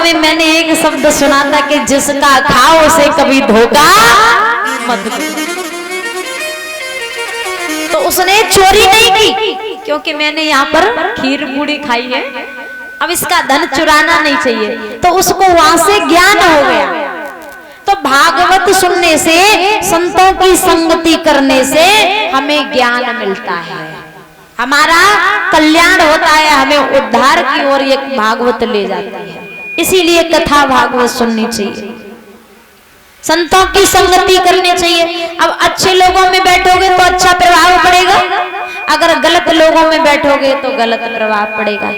में मैंने एक शब्द सुना था कि जिसका खाओ उसे कभी धोखा मत दो। तो उसने चोरी नहीं की, क्योंकि मैंने यहाँ पर खीर पूरी खाई है, अब इसका धन चुराना नहीं चाहिए, तो उसको वहां से ज्ञान हो गया। तो भागवत सुनने से, संतों की संगति करने से हमें ज्ञान मिलता है, हमारा कल्याण होता है, हमें उद्धार की ओर एक भागवत ले जाती है। इसीलिए कथा भागवत सुननी चाहिए, संतों की संगति करनी चाहिए। अब अच्छे लोगों में बैठोगे तो अच्छा प्रभाव पड़ेगा, अगर गलत लोगों में बैठोगे तो गलत प्रभाव पड़ेगा।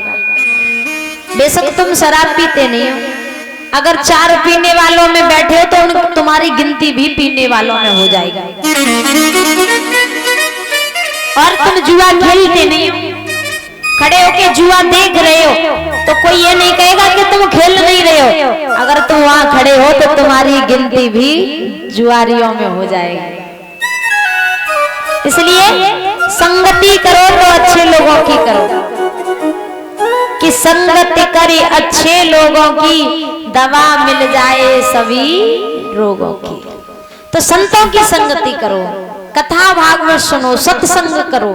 बेशक तुम शराब पीते नहीं हो, अगर 4 पीने वालों में बैठे हो तो तुम्हारी गिनती भी पीने वालों में हो जाएगी। और तुम जुआ खेलते नहीं हो, खड़े होके जुआ देख रहे हो तो कोई ये नहीं कहेगा कि तुम खेल नहीं रहे हो, अगर तुम वहां खड़े हो तो तुम्हारी गिनती भी जुआरियों में हो जाएगी। इसलिए संगति करो तो अच्छे लोगों की करो, कि संगति करे अच्छे लोगों की, दवा मिल जाए सभी रोगों की। तो संतों की संगति करो, कथा भागवत सुनो, सत्संग करो।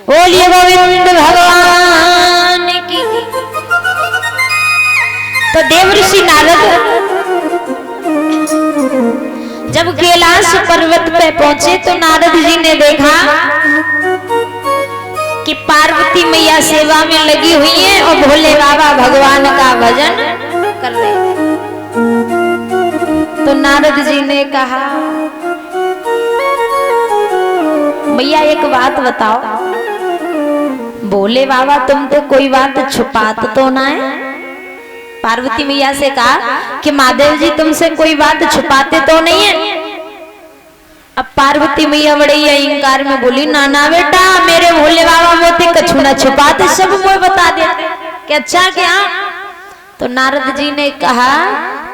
बोलिए गोविंद भगवान की। तो देवर्षि नारद जब कैलाश पर्वत पे पहुंचे तो नारद जी ने देखा कि पार्वती मैया सेवा में लगी हुई है और भोले बाबा भगवान का भजन कर रहे हैं। तो नारद जी ने कहा, मैया एक बात बताओ, भोले बाबा तुम तो कोई बात छुपाते तो ना है। पार्वती मैया से कहा कि महादेव जी तुमसे कोई बात छुपाते तो नहीं है। अब पार्वती मैया बड़े अहंकार में बोली, ना ना बेटा, मेरे भोले बाबा मोते कछु न छुपाते, सब मुझे बता देते। क्या अच्छा क्या? तो नारद जी ने कहा,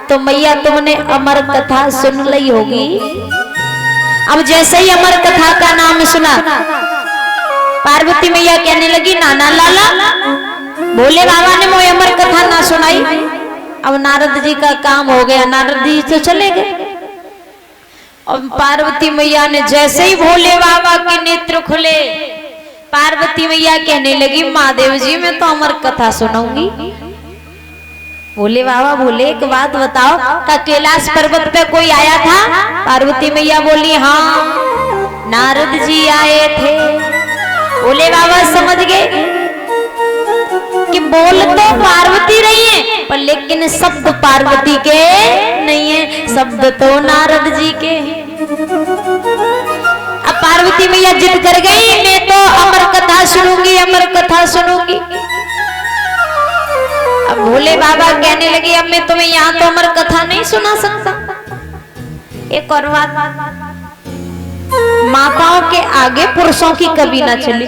तो मैया तुमने अमर कथा सुन ली होगी। अब जैसे ही अमर कथा का नाम सुना, पार्वती मैया कहने लगी, नाना लाला, भोले बाबा ने मोए अमर कथा ना सुनाई। अब नारद जी का काम हो गया, नारद जी तो चले गए। और पार्वती मैया ने जैसे ही भोले बाबा के नेत्र खुले, पार्वती मैया कहने लगी, महादेव जी मैं तो अमर कथा सुनाऊंगी। भोले बाबा बोले, एक बात बताओ, क्या कैलाश पर्वत पे कोई आया था? पार्वती मैया बोली, हाँ नारद जी आए थे। भोले बाबा समझ गए कि बोल तो पार्वती रही है, पर लेकिन शब्द पार्वती के नहीं है, शब्द तो नारद जी के हैं। अब पार्वती मैया जिद कर गई, मैं तो अमर कथा सुनूंगी, अमर कथा सुनूंगी। अब भोले बाबा कहने लगे, अब मैं तुम्हें यहाँ तो अमर कथा नहीं सुना सकता। एक और बात, माताओं के आगे पुरुषों की कभी ना चली,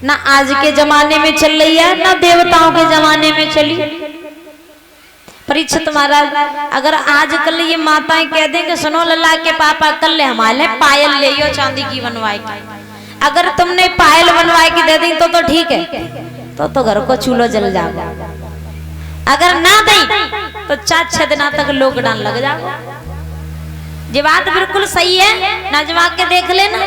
ना आज के जमाने में चल रही है, ना देवताओं के जमाने में चली। परीक्षित महाराज, अगर आजकल ये माताएं कह दें कि सुनो लल्ला के पापा, कल ले हमारे पायल ले यो चांदी की बनवाए की, अगर तुमने पायल बनवाए की दे दी तो ठीक है, तो घर को चूल्हो जल जाओ। अगर ना दे तो 4-6 दिन तक लॉकडाउन लग जाओ। ये बात बिल्कुल सही है, नजवा के देख लेना।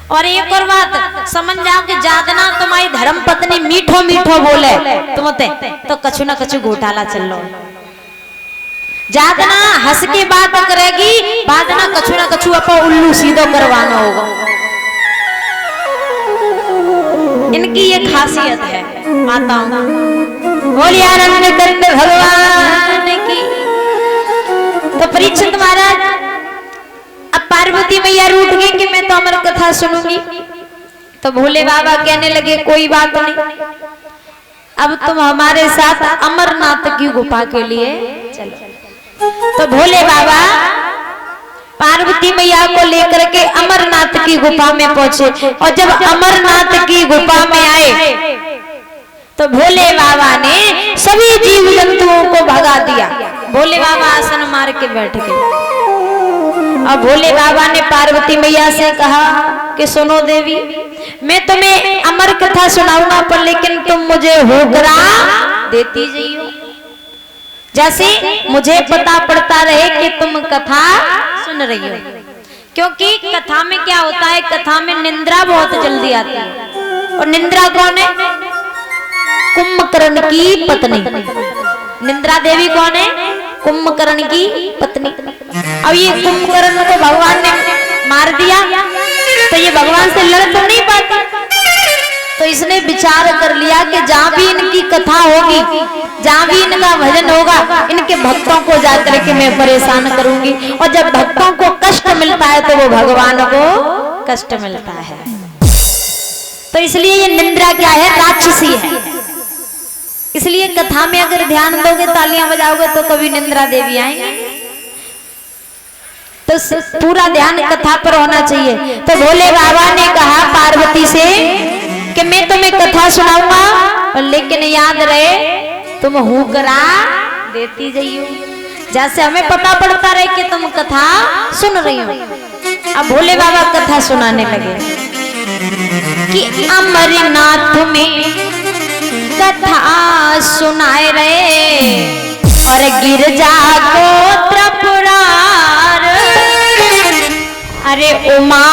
और एक और बात समझ जाओ कि जातना तुम्हारी धर्म पत्नी मीठो मीठो बोले तुमते तो कछु ना कछु घोटाला चल लो। जातना हंस के बात करेगी, बाद ना कछु अपा उल्लू सीधो करवाना होगा। इनकी ये खासियत है माताओं। बोलिए आनंद कंद भगवान की। तो परीक्षित महाराज, अब पार्वती मैया रूठ गई कि मैं तो अमर कथा सुनूंगी। तो भोले बाबा कहने लगे, कोई बात नहीं, अब तुम हमारे साथ अमरनाथ की गुफा के लिए चलो। तो भोले बाबा पार्वती मैया को लेकर के अमरनाथ की गुफा में पहुंचे। और जब अमरनाथ की गुफा में आए तो भोले बाबा ने सभी जीव जंतुओं को भगा दिया। भोले बाबा आसन मार के बैठ गए। अब भोले बाबा ने पार्वती मैया से कहा कि सुनो देवी, मैं तुम्हें अमर कथा सुनाऊंगा, पर लेकिन तुम मुझे होकरा देती जाइयो। जैसे मुझे पता पड़ता रहे कि तुम कथा सुन रही हो, क्योंकि कथा में क्या होता है, कथा में निंद्रा बहुत जल्दी आती है। और निंद्रा कौन है? कुंभकर्ण की पत्नी। निंद्रा देवी कौन है? कुंभकर्ण की पत्नी। अब ये कुंभकर्ण को भगवान ने मार दिया तो ये भगवान से लड़ तो नहीं पाती, तो इसने विचार कर लिया कि जहां भी इनकी कथा होगी, जहां भी इनका भजन होगा, इनके भक्तों को जाकर के मैं परेशान करूंगी। और जब भक्तों को कष्ट मिलता है तो वो भगवान को कष्ट मिलता है। तो इसलिए ये निंद्रा क्या है? राक्षसी है। इसलिए कथा में अगर ध्यान दोगे, तालियां बजाओगे, तो कभी निंद्रा देवी आएंगे। तो पूरा ध्यान कथा पर होना चाहिए। तो भोले बाबा ने कहा पार्वती से कि मैं तुम्हें कथा सुनाऊंगा, और लेकिन याद रहे तुम हुकरा देती जाइयो, जैसे हमें पता पड़ता रहे कि तुम कथा सुन रही हो। अब भोले बाबा कथा सुनाने लगे कि अमरनाथ में कथा सुनाए रहे और गिरजा को त्रिपुरार, अरे उमा